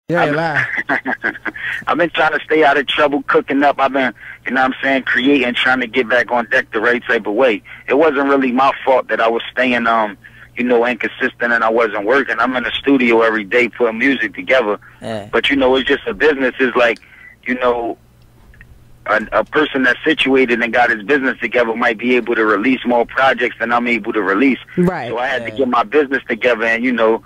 Yeah, you lie. I've been trying to stay out of trouble, cooking up. I've been, you know what I'm saying, creating, trying to get back on deck the right type of way. It wasn't really my fault that I was staying, you know, inconsistent and I wasn't working. I'm in the studio every day putting music together. Yeah. But, you know, it's just a business. It's like, you know, a person that's situated and got his business together might be able to release more projects than I'm able to release. Right. So I had to get my business together and, you know,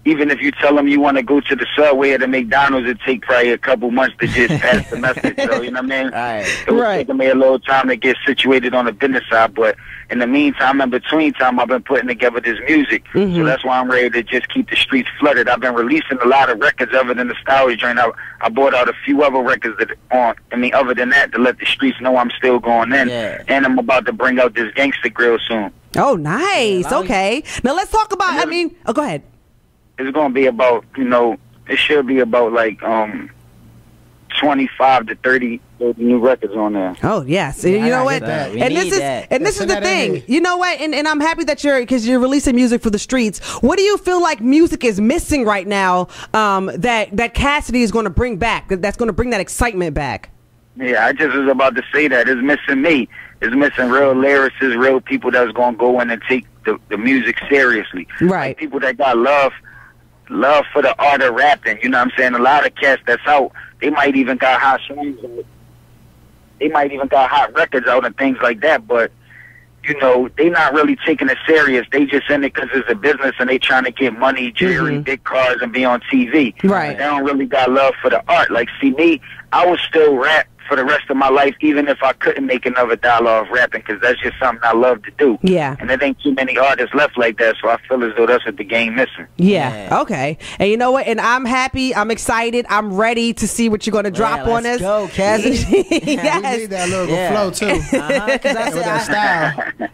even if you tell them you want to go to the Subway or the McDonald's, it take probably a couple months to just pass the message. So, you know what I mean? Right. It was taking me a little time to get situated on the business side. But in the meantime, in between time, I've been putting together this music. So that's why I'm ready to just keep the streets flooded. I've been releasing a lot of records other than the Styles joint. I bought out a few other records other than that, to let the streets know I'm still going in. Yeah. And I'm about to bring out this Gangsta Grill soon. Oh, nice. Yeah, okay. Now let's talk about, go ahead. It's going to be about, you know, it should be about like 25 to 30 new records on there. Oh, yes. You know what? And this is the thing. You know what? And I'm happy that you're releasing music for the streets. What do you feel like music is missing right now that Cassidy is going to bring back, that's going to bring that excitement back? Yeah, I just was about to say that. It's missing me. It's missing real lyricists, real people that's going to go in and take the music seriously. Right. Like people that got love for the art of rapping. You know what I'm saying? A lot of cats that's out, they might even got hot songs. They might even got hot records out and things like that, but, you know, they not really taking it serious. They just in it because it's a business and they trying to get money, jewelry, big cars, and be on TV. Right. They don't really got love for the art. Like, see, me, I would still rap for the rest of my life, even if I couldn't make another dollar off rapping, because that's just something I love to do. Yeah. And there ain't too many artists left like that, so I feel as though that's what the game missing. Yeah. Okay. And you know what? And I'm happy. I'm excited. I'm ready to see what you're going to drop on us. Let's go, Cassidy. Yes. We need that little flow too.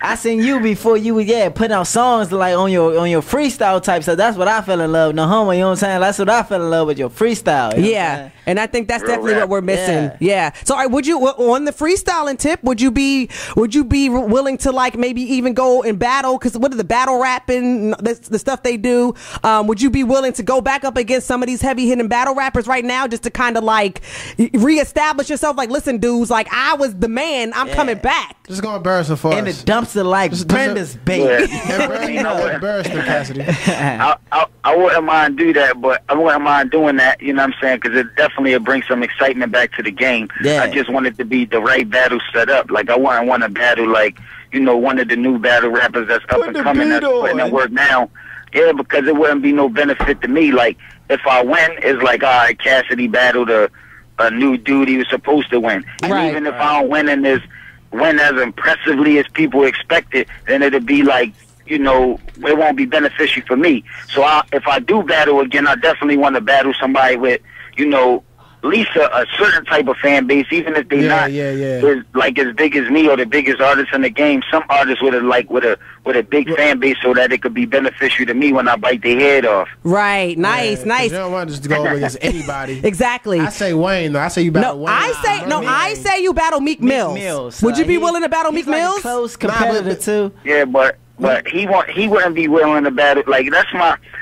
I seen you before you were putting out songs like on your freestyle type stuff. That's what I fell in love. No homo, you know what I'm saying? That's what I fell in love with, your freestyle. You know and I think that's Real definitely rap. what we're missing. Yeah. So, all right, would you, on the freestyling tip, would you be willing to like maybe even go and battle? Because what are the battle rapping, the stuff they do? Would you be willing to go back up against some of these heavy hitting battle rappers right now, just to kind of like reestablish yourself? Like, listen, dudes, like I was the man. I'm coming back. Just gonna embarrass her for us. In the dumpster like Brenda's baby. Embarrass them, Cassidy. I wouldn't mind do that, but I wouldn't mind doing that, you know what I'm saying, because it definitely will bring some excitement back to the game. Yeah. I just wanted to be the right battle set up. Like, I wouldn't want to battle, like, you know, one of the new battle rappers that's up and coming, that's putting in work now. Yeah, because it wouldn't be no benefit to me. Like, if I win, it's like, all right, Cassidy battled a new dude he was supposed to win. And even if I don't win as impressively as people expected, then it'll be like, you know, it won't be beneficial for me. So if I do battle again, I definitely want to battle somebody with, you know, at least a certain type of fan base, even if they not as, like, as big as me or the biggest artist in the game. Some artists with a big fan base, so that it could be beneficial to me when I bite their head off. Right. Nice. You don't want to just go up against anybody. Exactly. I say Wayne, though. I say you battle Wayne. I say you battle Meek Mills. Would you be willing to battle Meek Mills? Close competitor too. Yeah, but he wouldn't be willing to battle. Like, that's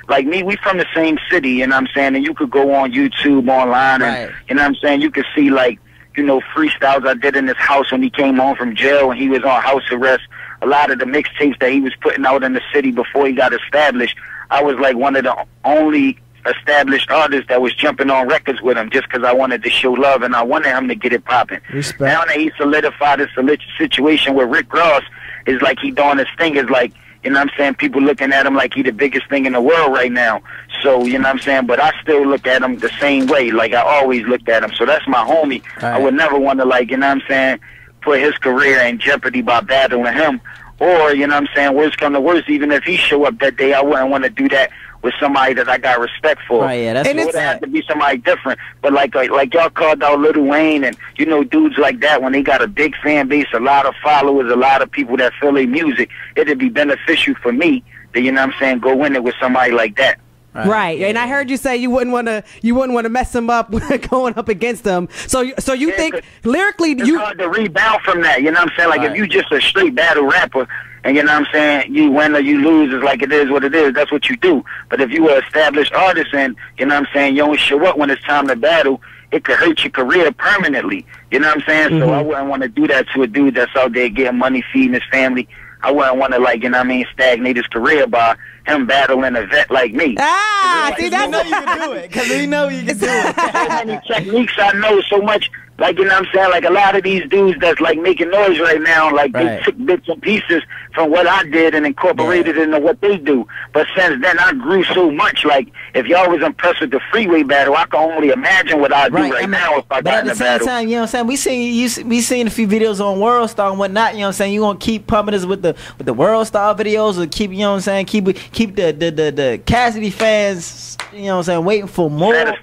like me, we from the same city, you know what I'm saying? And you could go on YouTube, online, and, you know what I'm saying, you could see, like, you know, freestyles I did in his house when he came home from jail and he was on house arrest. A lot of the mixtapes that he was putting out in the city before he got established, I was like one of the only established artists that was jumping on records with him, just because I wanted to show love and I wanted him to get it popping. Now that he solidified his situation with Rick Ross, it's like he doing his thing. It's like, you know what I'm saying, people looking at him like he the biggest thing in the world right now. So, you know what I'm saying, but I still look at him the same way, like I always looked at him. So that's my homie. I would never want to, like, you know what I'm saying, put his career in jeopardy by battling him. Or, you know what I'm saying, worst come to worst, even if he show up that day, I wouldn't want to do that with somebody that I got respect for. Right, yeah, that's it would have to be somebody different. But like y'all called out Lil Wayne and, you know, dudes like that, when they got a big fan base, a lot of followers, a lot of people that feel their music, it'd be beneficial for me to, you know what I'm saying, go in it with somebody like that. Right. And I heard you say you wouldn't want to mess him up going up against them. So you think lyrically it's hard to rebound from that, you know what I'm saying? Like, if you just a straight battle rapper, And you know what I'm saying? You win or you lose, it's like it is what it is. That's what you do. But if you are an established artist and, you know what I'm saying, you don't show up when it's time to battle, it could hurt your career permanently. You know what I'm saying? So I wouldn't want to do that to a dude that's out there getting money, feeding his family. I wouldn't want to, like, you know what I mean, stagnate his career by him battling a vet like me. Ah, see, that's know you can do it. Because we know you can do it. So many techniques I know so much. Like, you know what I'm saying? Like, a lot of these dudes that's, like, making noise right now, like, they took bits and pieces from what I did and incorporated into what they do. But since then, I grew so much. Like, if y'all was impressed with the freeway battle, I can only imagine what I'd do right now if I got in the battle. But at the same time, you know what I'm saying? We seen a few videos on World Star and whatnot, you know what I'm saying? You gonna keep pumping us with the World Star videos, or keep, you know what I'm saying, keep the Cassidy fans, you know what I'm saying, waiting for more?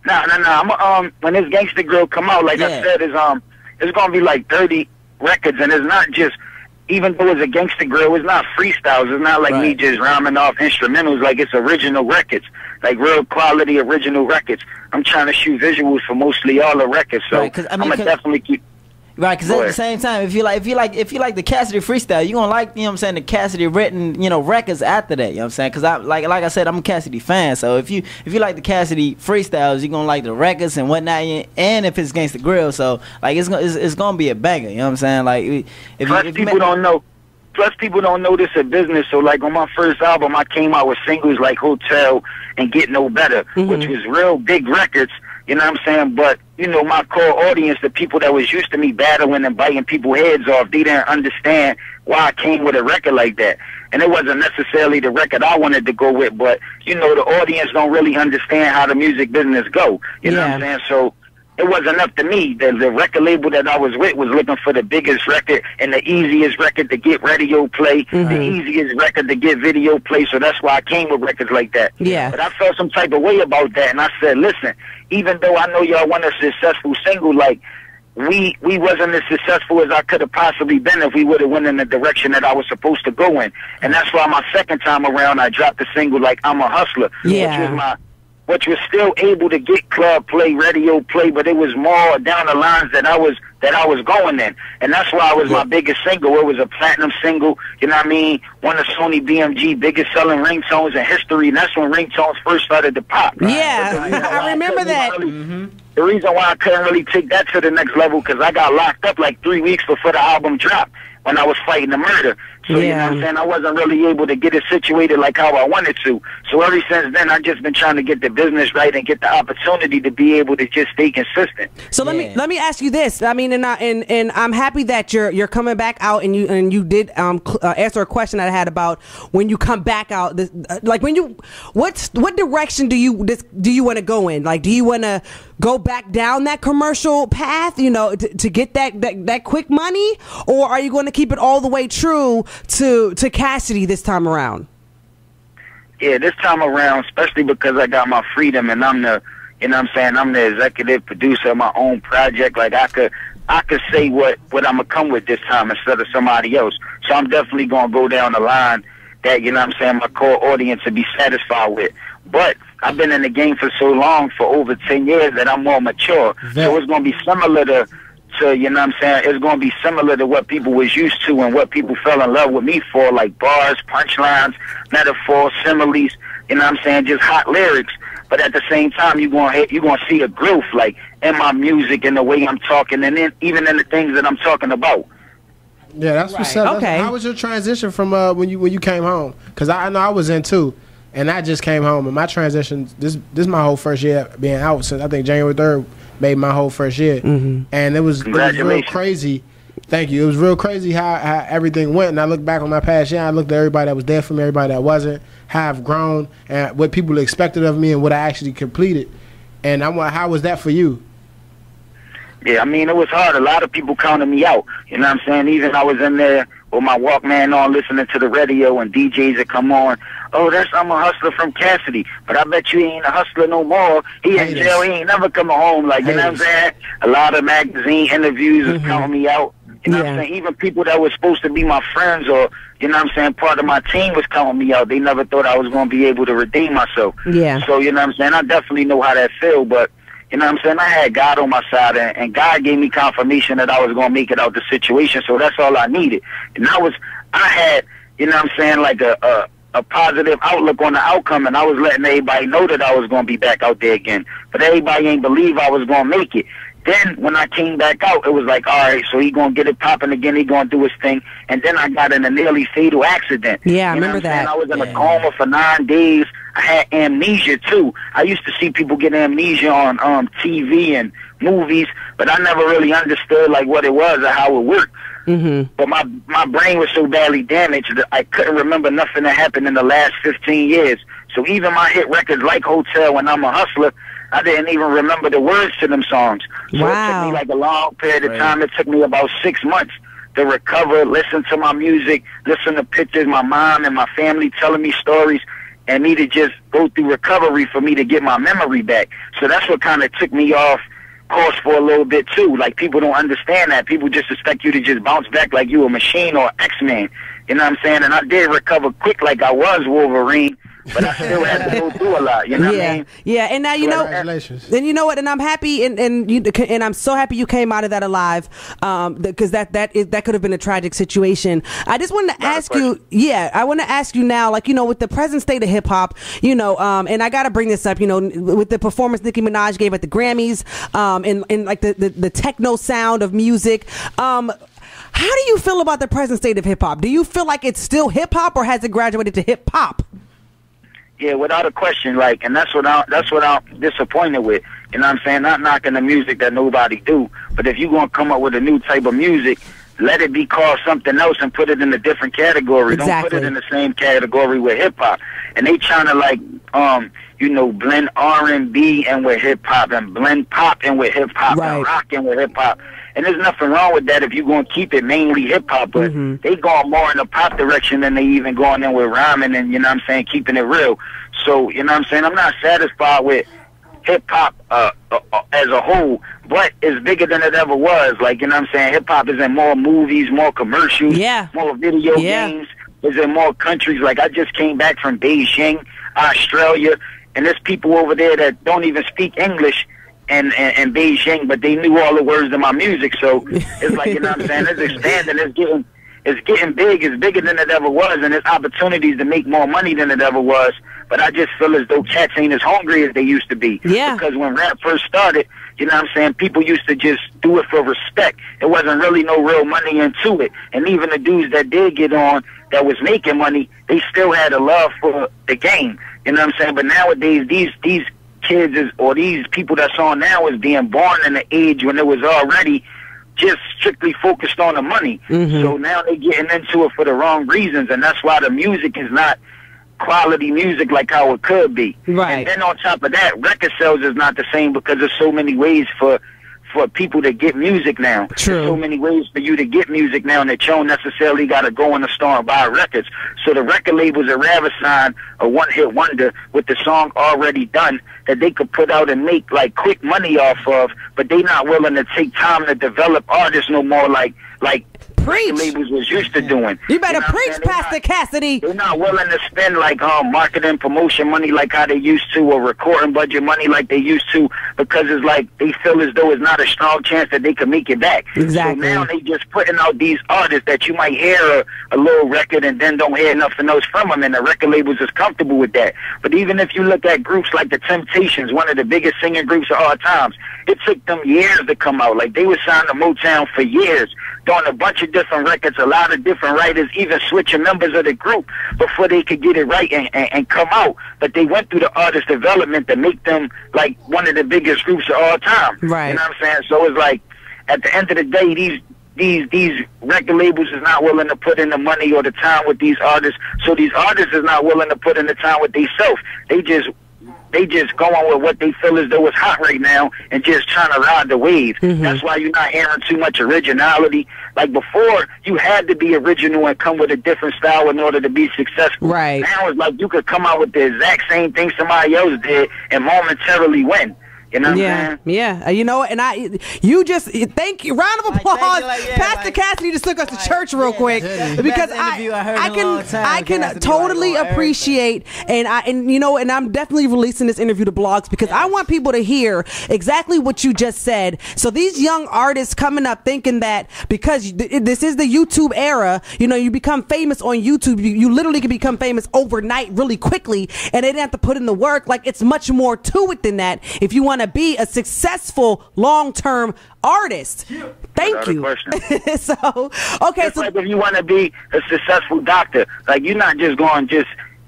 I'm when this Gangsta Grill come out, like I said, it's gonna be like 30 records, and it's not just, even though it's a Gangsta Grill, it's not freestyles. It's not like me just rhyming off instrumentals. Like, it's original records, like real quality original records. I'm trying to shoot visuals for mostly all the records, so I'm gonna definitely keep. Right, because at the same time, if you like the Cassidy freestyle, you gonna like, you know what I'm saying, the Cassidy written, you know, records after that. You know what I'm saying? Because like I said, I'm a Cassidy fan. So if you like the Cassidy freestyles, you're gonna like the records and whatnot. And if it's Gangsta Grill, so like it's gonna be a banger. You know what I'm saying? Like, if people don't know. Plus, people don't know this a business. So, like, on my first album, I came out with singles like Hotel and Get No Better, which was real big records. You know what I'm saying? But, you know, my core audience, the people that was used to me battling and biting people's heads off, they didn't understand why I came with a record like that. And it wasn't necessarily the record I wanted to go with, but, you know, the audience don't really understand how the music business go. You know what I'm saying? So it wasn't up to me. The record label that I was with was looking for the biggest record and the easiest record to get radio play, the easiest record to get video play. So that's why I came with records like that. Yeah. But I felt some type of way about that, and I said, listen, even though I know y'all want a successful single, like, we wasn't as successful as I could have possibly been if we would have went in the direction that I was supposed to go in. And that's why my second time around, I dropped the single like I'm a Hustler, which was still able to get club play, radio play, but it was more down the lines that I was going in. And that's why it was my biggest single. It was a platinum single, you know what I mean? One of Sony BMG biggest selling ringtones in history, and that's when ringtones first started to pop. Yeah, I remember that. The reason why I couldn't really take that to the next level, because I got locked up like 3 weeks before the album dropped when I was fighting the murder. So, you know what I'm saying, I wasn't really able to get it situated like how I wanted to. So ever since then, I've just been trying to get the business right and get the opportunity to be able to just stay consistent. So let me ask you this. I mean, and I'm happy that you're coming back out, and you did answer a question that I had about when you come back out. Like, what direction do you want to go in? Like, do you want to go back down that commercial path, you know, to get that quick money, or are you going to keep it all the way true to Cassidy this time around? Yeah, this time around, especially because I got my freedom and I'm the, you know what I'm saying, I'm the executive producer of my own project. Like, I could say what I'm gonna come with this time instead of somebody else. So I'm definitely gonna go down the line that, you know what I'm saying, my core audience to be satisfied with. But I've been in the game for so long, for over 10 years, that I'm more mature. So it's gonna be similar to, you know what I'm saying, it's going to be similar to what people was used to and what people fell in love with me for, like bars, punchlines, metaphors, similes, you know what I'm saying, just hot lyrics. But at the same time, you're going to see a growth, like, in my music and the way I'm talking, and then even in the things that I'm talking about. Yeah, that's what's up. Okay. How was your transition from when you came home? Because I know I was in too, and I just came home, and my transition, this is my whole first year being out since I think January 3rd. Made my whole first year, and it was real crazy. Thank you. It was real crazy how everything went. And I look back on my past year. I looked at everybody that was there for me, everybody that wasn't, how I've grown, and what people expected of me, and what I actually completed. And how was that for you? Yeah, I mean, it was hard. A lot of people counted me out. You know what I'm saying? Even I was in there with my Walkman on, listening to the radio, and DJs that come on. Oh, I'm a hustler from Cassidy. But I bet you he ain't a hustler no more. He in jail. He ain't never coming home. Like, you know what I'm saying? A lot of magazine interviews is counting me out. You know what I'm saying? Even people that were supposed to be my friends or, you know what I'm saying, part of my team was counting me out. They never thought I was going to be able to redeem myself. Yeah. So, you know what I'm saying? I definitely know how that feel, but you know what I'm saying? I had God on my side, and God gave me confirmation that I was going to make it out the situation, so that's all I needed. And I had, you know what I'm saying, like a positive outlook on the outcome, and I was letting everybody know that I was going to be back out there again. But everybody ain't believe I was going to make it. Then when I came back out, it was like, all right, so he going to get it popping again. He going to do his thing. And then I got in a nearly fatal accident. Yeah, I you know remember that. I was in a coma for 9 days. I had amnesia, too. I used to see people get amnesia on TV and movies, but I never really understood, like, what it was or how it worked. Mm-hmm. But my brain was so badly damaged that I couldn't remember nothing that happened in the last 15 years. So even my hit records like Hotel when I'm a Hustler, I didn't even remember the words to them songs. So It took me like a long period of time. It took me about 6 months to recover, listen to my music, listen to pictures, my mom and my family telling me stories, and me to just go through recovery for me to get my memory back. So that's what kind of took me off course for a little bit too. Like, people don't understand that. People just expect you to just bounce back like you a machine or X-Man. You know what I'm saying? And I did recover quick like I was Wolverine, but I still had to go through a lot. You know what I mean? Yeah, and now you know. Congratulations. And you know what? And I'm happy, and I'm so happy you came out of that alive, because that could have been a tragic situation. I just wanted to ask you. Yeah, I want to ask you now, like, you know, with the present state of hip hop, you know, and I got to bring this up, you know, with the performance Nicki Minaj gave at the Grammys, and like the techno sound of music. How do you feel about the present state of hip hop? Do you feel like it's still hip hop, or has it graduated to hip hop? Yeah, without a question, like, and that's what I'm disappointed with. You know what I'm saying? Not knocking the music that nobody do, but if you're gonna come up with a new type of music, let it be called something else and put it in a different category. Exactly. Don't put it in the same category with hip hop. And they trying to, like, you know, blend R&B and with hip hop, and blend pop and with hip hop, and rock and with hip hop. And there's nothing wrong with that if you're going to keep it mainly hip-hop, but they going more in the pop direction than they even going in with rhyming and, you know what I'm saying, keeping it real. So, you know what I'm saying, I'm not satisfied with hip-hop as a whole, but it's bigger than it ever was. Like, you know what I'm saying, hip-hop is in more movies, more commercials, more video games, is in more countries. Like, I just came back from Beijing, Australia, and there's people over there that don't even speak English, and Beijing, but they knew all the words of my music. So it's like, you know what I'm saying, it's expanding, it's getting big, it's bigger than it ever was, and there's opportunities to make more money than it ever was. But I just feel as though cats ain't as hungry as they used to be. Yeah. Because when rap first started, you know what I'm saying, people used to just do it for respect. It wasn't really no real money into it. And even the dudes that did get on that was making money, they still had a love for the game. You know what I'm saying? But nowadays, these kids or these people that's on now is being born in an age when it was already just strictly focused on the money. So now they're getting into it for the wrong reasons, and that's why the music is not quality music like how it could be. Right. And then on top of that, record sales is not the same because there's so many ways for people to get music now. True. There's so many ways for you to get music now, and that you don't necessarily got to go in the store and buy records. So the record labels would rather sign a one-hit wonder with the song already done that they could put out and make, like, quick money off of, but they not willing to take time to develop artists no more like Preach. labels was used to doing. You better know preach, Pastor Cassidy. They're not willing to spend like marketing, promotion money like how they used to, or recording budget money like they used to, because it's like they feel as though it's not a strong chance that they can make it back. Exactly. So now they just putting out these artists that you might hear a little record and then don't hear nothing else from them, and the record labels is comfortable with that. But even if you look at groups like the Temptations, one of the biggest singing groups of all times, it took them years to come out. Like, they were signed to Motown for years, doing a bunch of different records, a lot of different writers, even switching members of the group before they could get it right and come out. But they went through the artist development to make them like one of the biggest groups of all time. Right. You know what I'm saying? So it's like, at the end of the day, these record labels is not willing to put in the money or the time with these artists. So these artists is not willing to put in the time with themselves. They just go on with what they feel as though it's hot right now and just trying to ride the wave. That's why you're not hearing too much originality. Like, before, you had to be original and come with a different style in order to be successful. Right. Now it's like you could come out with the exact same thing somebody else did and momentarily win. You know what I'm saying? Yeah. You know, and you just thank you. Round of applause. Pastor Cassidy just took us to church real quick because I can totally appreciate and you know, and I'm definitely releasing this interview to blogs because I want people to hear exactly what you just said. So these young artists coming up thinking that because this is the YouTube era, you know, you become famous on YouTube. You literally can become famous overnight really quickly, and they didn't have to put in the work. Like, it's much more to it than that if you want to be a successful long-term artist. Thank you. So, okay. It's like if you want to be a successful doctor, like, you're not just going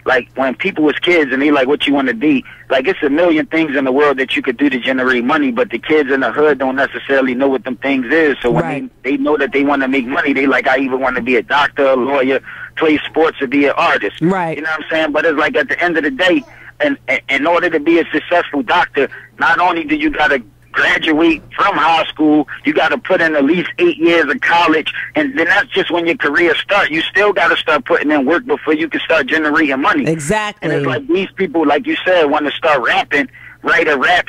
like when people was kids and they like, what you want to be? Like, it's a million things in the world that you could do to generate money, but the kids in the hood don't necessarily know what them things is. So when they know that they want to make money, they like, I either want to be a doctor, a lawyer, play sports, or be an artist. Right. You know what I'm saying? But it's like at the end of the day, and in order to be a successful doctor, not only do you got to graduate from high school, you got to put in at least 8 years of college, and then that's just when your career starts. You still got to start putting in work before you can start generating money. Exactly. And it's like these people, like you said, want to start rapping,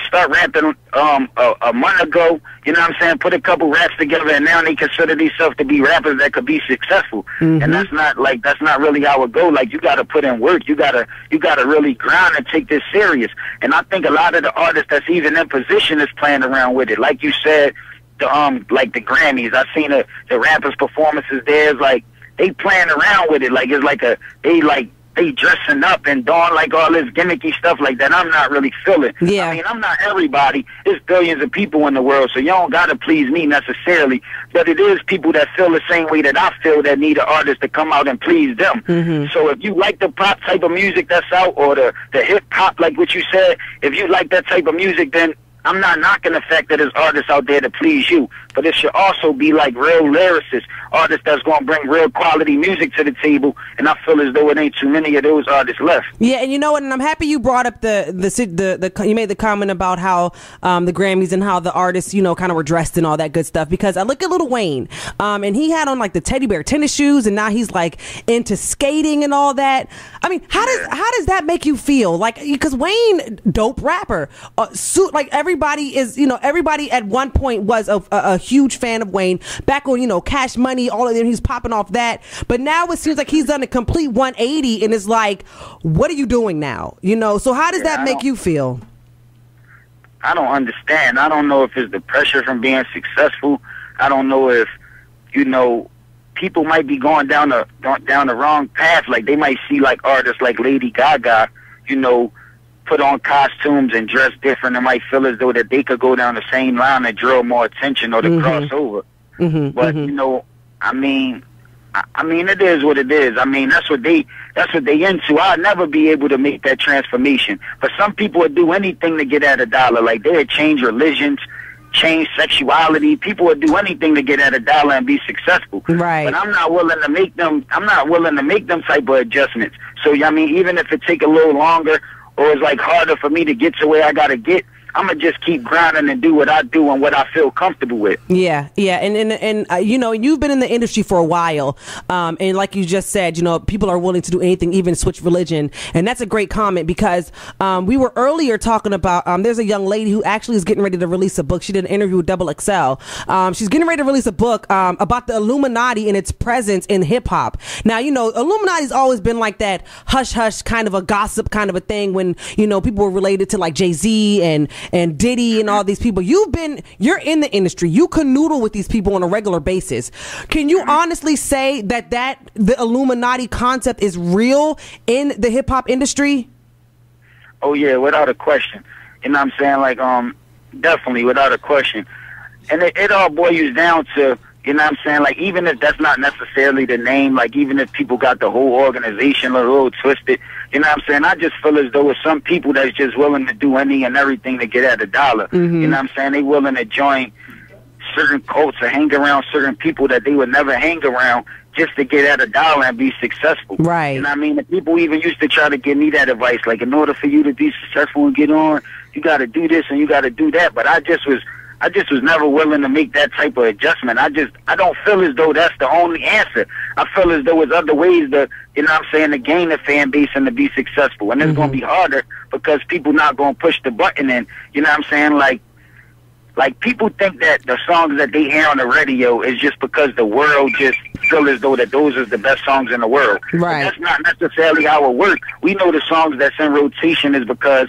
start rapping a month ago, you know what I'm saying, put a couple raps together, and now they consider themselves to be rappers that could be successful. And that's not really how it go. Like, you got to put in work. You got to really grind and take this serious. And I think a lot of the artists that's even in position is playing around with it. Like you said, like the Grammys, I seen the rappers' performances there. It's like they playing around with it. Like, it's like they dressing up and doing like all this gimmicky stuff like that. I'm not really feeling. Yeah. I mean, I'm not everybody. There's billions of people in the world, so you don't gotta please me necessarily. But it is people that feel the same way that I feel that need an artist to come out and please them. So if you like the pop type of music that's out, or the hip hop, like what you said, if you like that type of music, then I'm not knocking the fact that there's artists out there to please you, but it should also be like real lyricists, artists that's going to bring real quality music to the table, and I feel as though it ain't too many of those artists left. Yeah, and you know what, and I'm happy you brought up you made the comment about how the Grammys and how the artists, you know, kind of were dressed and all that good stuff, because I look at Lil Wayne, and he had on like the teddy bear tennis shoes, and now he's like into skating and all that. I mean, how does that make you feel? Like, because Wayne, dope rapper, like everybody at one point was a huge fan of Wayne back when, you know, Cash Money, all of them, he's popping off that, but now it seems like he's done a complete 180, and it's like, what are you doing now? You know, so how does that make you feel? I don't understand. I don't know if it's the pressure from being successful. I don't know if, you know, people might be going down the wrong path. Like, they might see like artists like Lady Gaga, you know, put on costumes and dress different, and might feel as though that they could go down the same line and draw more attention or to cross over. But you know, I mean, it is what it is. I mean, that's what they into. I'll never be able to make that transformation. But some people would do anything to get at a dollar. Like, they would change religions, change sexuality. People would do anything to get at a dollar and be successful. Right. But I'm not willing to make them. I'm not willing to make them type of adjustments. So I mean, even if it take a little longer, or it's like harder for me to get to where I gotta get, I'm gonna just keep grinding and do what I do and what I feel comfortable with. Yeah, and you know, you've been in the industry for a while, and like you just said, you know, people are willing to do anything, even switch religion, and that's a great comment, because we were earlier talking about there's a young lady who actually is getting ready to release a book. She did an interview with Double XL. She's getting ready to release a book about the Illuminati and its presence in hip hop. Now, you know, Illuminati's always been like that hush hush kind of a gossip kind of a thing when, you know, people were related to like Jay-Z and Diddy and all these people. You're in the industry. You canoodle with these people on a regular basis. Can you honestly say that the Illuminati concept is real in the hip hop industry? Oh yeah, without a question. You know what I'm saying? Like, definitely, without a question. And it all boils down to, you know what I'm saying, like, even if that's not necessarily the name, like, even if people got the whole organization a little twisted, you know what I'm saying, I just feel as though it's some people that's just willing to do any and everything to get at a dollar. You know what I'm saying? They willing to join certain cults or hang around certain people that they would never hang around just to get at a dollar and be successful. Right. You know what I mean? The people even used to try to give me that advice, like, in order for you to be successful and get on, you got to do this and you got to do that. But I just was never willing to make that type of adjustment. I don't feel as though that's the only answer. I feel as though there's other ways to, you know what I'm saying, to gain a fan base and to be successful. And it's going to be harder because people not going to push the button in. You know what I'm saying? Like people think that the songs that they hear on the radio is just because the world just feel as though that those are the best songs in the world. Right. That's not necessarily how it works. We know the songs that's in rotation is because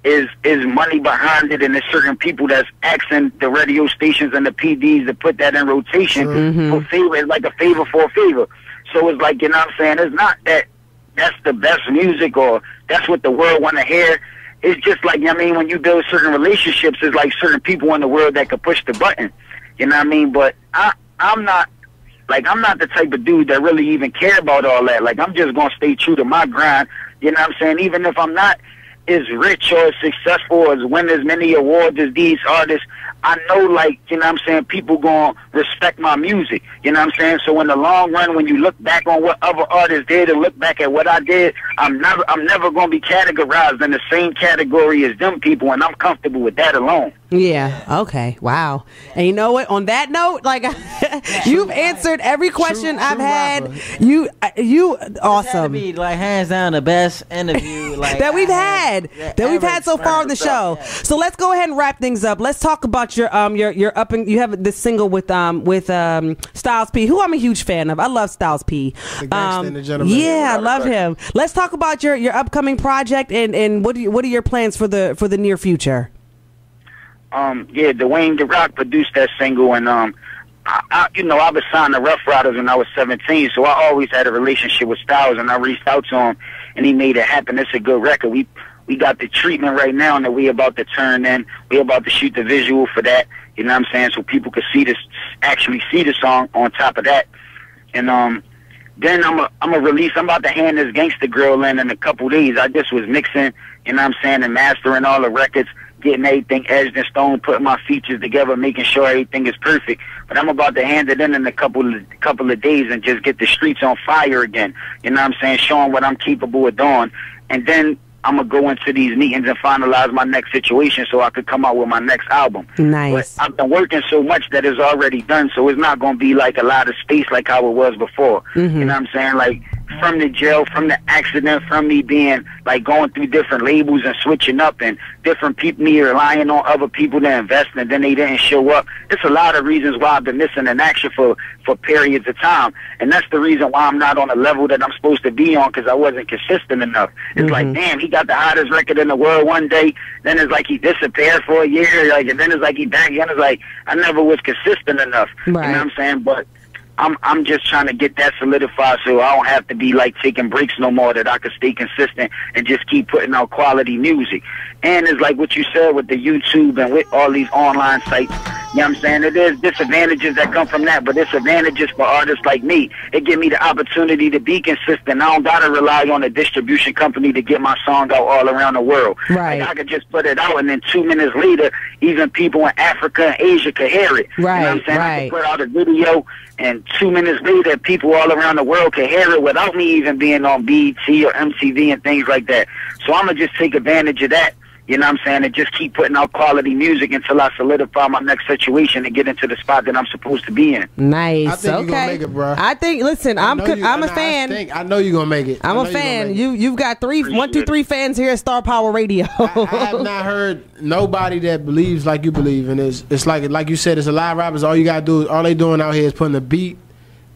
is money behind it, and there's certain people that's asking the radio stations and the PDs to put that in rotation for favor. It's like a favor for a favor. So it's like, you know what I'm saying? It's not that that's the best music or that's what the world want to hear. It's just like, you know what I mean, when you build certain relationships, it's like certain people in the world that could push the button. You know what I mean? But I'm not the type of dude that really even care about all that. Like, I'm just going to stay true to my grind. You know what I'm saying? Even if I'm not as rich or as successful or as win as many awards as these artists, I know, like, you know what I'm saying, people going to respect my music. You know what I'm saying? So in the long run, when you look back on what other artists did and look back at what I did, I'm never going to be categorized in the same category as them people, and I'm comfortable with that alone. Yeah. Okay. Wow. And you know what? On that note, like, you've answered every question I've had. You awesome. Be like hands down the best interview like that we've had so far on the show. So let's go ahead and wrap things up. Let's talk about your up and you have this single with Styles P, who I'm a huge fan of. I love Styles P. The gangsta and the gentleman. Yeah, I love him. Let's talk about your upcoming project and what are your plans for the near future? Yeah, Dwayne The Rock produced that single, and I was signed to Rough Riders when I was 17, so I always had a relationship with Styles, and I reached out to him, and he made it happen. It's a good record. We got the treatment right now that we about to turn in. We about to shoot the visual for that, you know what I'm saying, so people could actually see the song on top of that. And then I'm about to hand this Gangsta Girl in a couple days. I just was mixing, you know what I'm saying, and mastering all the records, getting everything edged and stone, putting my features together, making sure everything is perfect. But I'm about to hand it in a couple of days and just get the streets on fire again. You know what I'm saying? Showing what I'm capable of doing. And then I'm going to go into these meetings and finalize my next situation so I could come out with my next album. Nice. But I've been working so much that it's already done, so it's not going to be like a lot of space like how it was before. You know what I'm saying? Like, from the jail, from the accident, from me being, like, going through different labels and switching up and different people, me relying on other people to invest and then they didn't show up. It's a lot of reasons why I've been missing in action for periods of time. And that's the reason why I'm not on the level that I'm supposed to be on, because I wasn't consistent enough. It's like, damn, he got the hottest record in the world one day, then it's like he disappeared for a year, like, and then it's like he back again. It's like I never was consistent enough. Right. You know what I'm saying? But I'm just trying to get that solidified so I don't have to be like taking breaks no more, that I can stay consistent and just keep putting out quality music. And it's like what you said with the YouTube and with all these online sites, you know what I'm saying? There's disadvantages that come from that, but it's advantages for artists like me. It gives me the opportunity to be consistent. I don't got to rely on a distribution company to get my song out all around the world. Right. Like, I could just put it out, and then 2 minutes later, even people in Africa and Asia could hear it. Right, you know what I'm saying? right. I could put out a video, and 2 minutes later, people all around the world can hear it without me even being on BET or MTV and things like that. So I'm going to just take advantage of that. You know what I'm saying? And just keep putting out quality music until I solidify my next situation and get into the spot that I'm supposed to be in. Nice. I think you're gonna make it, bro. I think. Listen, I'm a fan. I know you're gonna make it. I'm a fan. You've got 1, 2, 3 fans here at Star Power Radio. I have not heard nobody that believes like you believe, and it's like you said. It's a lot of rappers. All you gotta do is all they doing out here is putting a beat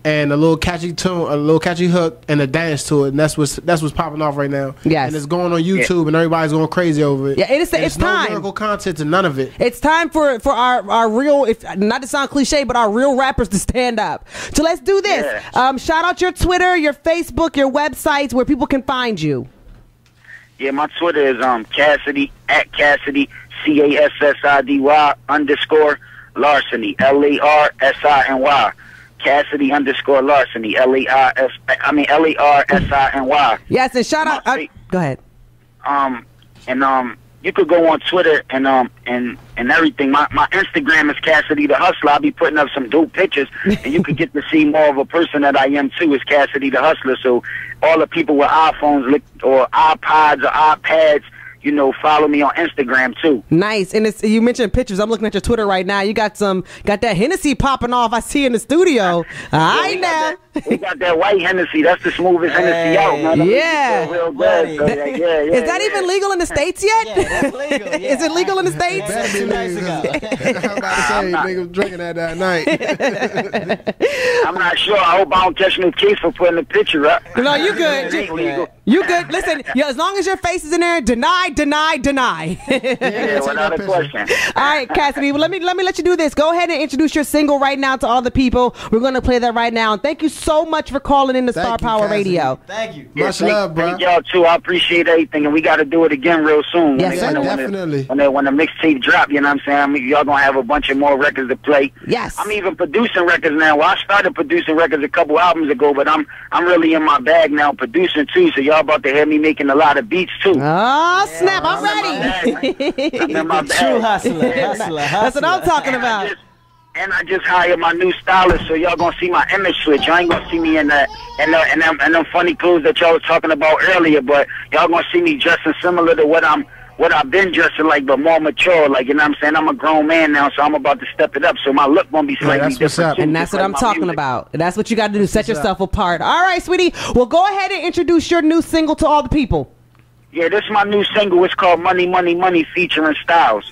and a little catchy tune, a little catchy hook, and a dance to it, and that's what's popping off right now. Yes, and it's going on YouTube, and everybody's going crazy over it. Yeah, it's time. No lyrical content to none of it. It's time for our real, if not to sound cliche, but our real rappers to stand up. So let's do this. Yeah. Shout out your Twitter, your Facebook, your websites, where people can find you. Yeah, my Twitter is Cassidy @ Cassidy CASSIDY _ Larceny LARSINY. Cassidy _ Larceny LARSINY. Yes, and shout out. Go ahead. You could go on Twitter and everything. My Instagram is Cassidy the Hustler. I'll be putting up some dope pictures, and you could get to see more of a person that I am too. Is Cassidy the Hustler. So all the people with iPhones or iPods or iPads, follow me on Instagram too. Nice. And you mentioned pictures. I'm looking at your Twitter right now. You got that Hennessy popping off. I see in the studio. We got that white Hennessy. That's the smoothest Hennessy out, man. Yeah. Real good. So, is that even legal in the States yet? Yeah, that's legal. Yeah. Is it legal in the States? Better be 2 nights ago. I'm about to say, niggas drinking that night. I'm not sure. I hope I don't catch no case for putting the picture up. No, you good. You good. Listen, as long as your face is in there, deny. Yeah, without a question. All right, Cassidy, well, let me let you do this. Go ahead and introduce your single right now to all the people. We're going to play that right now. And thank you so much for calling in to Star Power Radio. Thank you. Much love, bro. Thank y'all, too. I appreciate everything. And we got to do it again real soon. Yes, sir. Definitely. When the mixtape drop, you know what I'm saying? Y'all going to have a bunch of more records to play. Yes. I'm even producing records now. Well, I started producing records a couple albums ago, but I'm really in my bag now producing, too. So y'all about to hear me making a lot of beats, too. Oh, snap. I'm ready. I'm in my bag. True hustler. That's what I'm talking about. And I just hired my new stylist, so y'all gonna see my image switch. Y'all ain't gonna see me in them funny clothes that y'all was talking about earlier, but y'all gonna see me dressing similar to what I've been dressing like, but more mature. Like, you know what I'm saying? I'm a grown man now, so I'm about to step it up. So my look gonna be slightly different. And that's what I'm talking about. That's what you got to do. Set yourself apart. All right, sweetie. Well, go ahead and introduce your new single to all the people. Yeah, this is my new single. It's called Money, Money, Money, featuring Styles.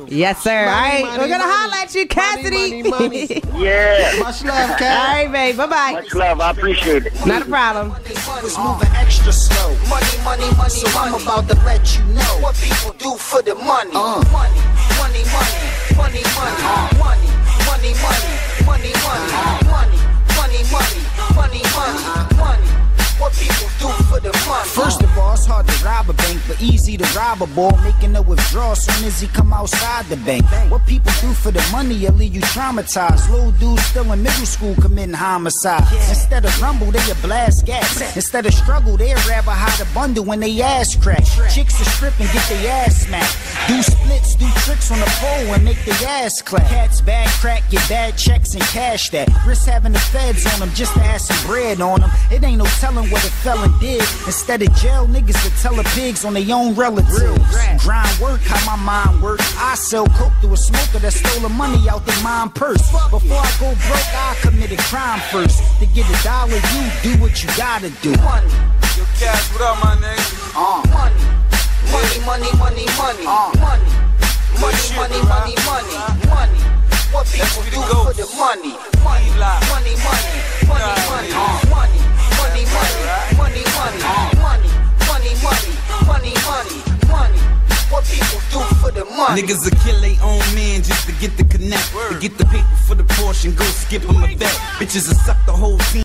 Yes, sir. All right, we're gonna holler at you, Cassidy. Money. Yeah. Much love, Cass. All right, babe. Bye-bye. Much love. I appreciate it. Not a problem. Was moving extra slow. Money, so I'm about to let you know what people do for the money. Money. What people do for the money. First of all, it's hard to rob a bank, but easy to rob a ball. Making a withdrawal soon as he come outside the bank. What people do for the money, will leave you traumatized. Little dudes still in middle school committing homicide. Instead of rumble, they a blast gas. Instead of struggle, they rather hide a bundle when they ass crack. Chicks to strip and get their ass smacked. Do splits, do tricks on the pole and make their ass clap. Cats bad crack, get bad checks and cash that. Risk having the feds on them just to have some bread on them. It ain't no telling what a felon did. Instead of jail, niggas that tell the pigs on their own relatives. Grind work, how my mind work. I sell coke to a smoker that stole the money out their mom purse. Before I go broke, I commit a crime first. To get a dollar, you do what you gotta do. Money. Yo, Cass, what up, my nigga? Money. Money. Money. What people do for the money. Money. What people do for the money. Niggas will kill their own man just to get the connect. To get the paper for the portion, go skip them a vet. Bitches will suck the whole team.